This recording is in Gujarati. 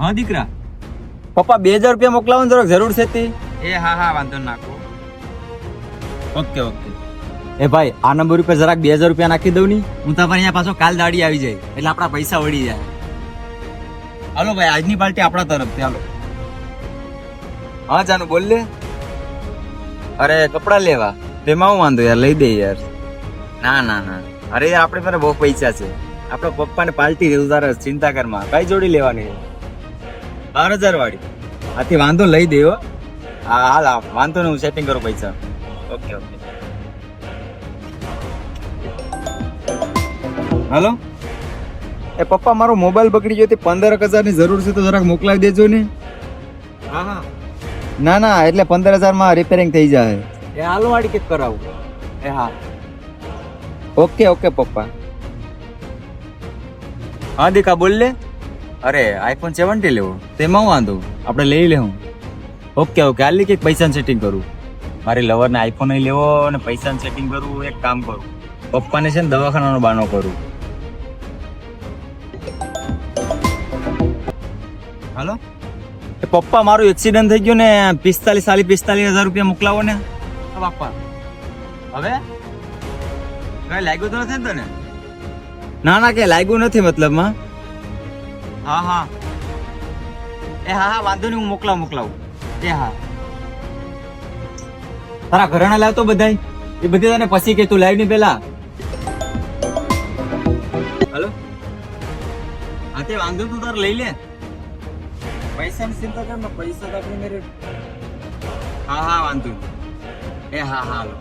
હા દીકરા. પપ્પા 2000 રૂપિયા મોકલાવવાની જરાક જરૂર છે તે. એ હા વાંધો નાખો. ઓકે. એ ભાઈ આ નંબર ઉપર જરાક 2000 રૂપિયા નાખી દઉં ની. હું તમારે અહીંયા પાછો કાલ દાડી આવી જાય એટલે આપણા પૈસા વળી જાય. હાલો ભાઈ, આજની પાર્ટી આપણા તરફથી. હાલો. હા જાનુ બોલ લે. અરે કપડા લેવા તેમાં હું વાંધો યાર, લઈ દે યાર. ના અરે યાર આપણી પાસે બહુ પૈસા છે. આપણા પપ્પાને પાર્ટી દેવું, તારે ચિંતા કરમાં. કઈ જોડી લેવાની? 12000 વાળી. આથી વાંધો લઈ દે હો. હા હાલ વાંધો ને, હું સેટિંગ કરું પૈસા. ઓકે. હાલો. એ પપ્પા મારો મોબાઈલ બગડી ગયો, તે 15000 ની જરૂર છે તો જરાક મોકલાવી દેજો ને. હા. ના એટલે 15000 માં રિપેરિંગ થઈ જાય. એ હાલો વાળી કેક કરાવું. એ હા. ઓકે પપ્પા. હા દીકા બોલ લે. અરે iPhone 17 લેવો, તેમાં હું વાંધો, આપણે લઈ લેવું. ઓકે હાલ કે પૈસાનું સેટિંગ કરું. મારી લવરને iPhone લેવો અને પૈસાનું સેટિંગ કરવું. એક કામ કરું, પપ્પાને છે ને દવાખાનાનો બાનો કરું. હાલો. એ પપ્પા મારું એક્સિડન્ટ થઈ ગયું ને, 45000 રૂપિયા મોકલાવો ને. બાપા હવે કઈ લાગ્યું તો નથી ને તને? ના કે લાગ્યું નથી મતલબમાં. હા. એ હા વાંધો નહીં, હું મોકલાવું. એ હા. તારા ઘરેણા લાવતો બધાય, એ બધી તને પછી કે તું લાવ ની પેલા. હાલો. હા તે વાંધો તું તાર લઈ લે. પૈસાની ચિંતા કર ને, પૈસા તો આપણે મેરે. હા વાંધો. એ હા હાલો.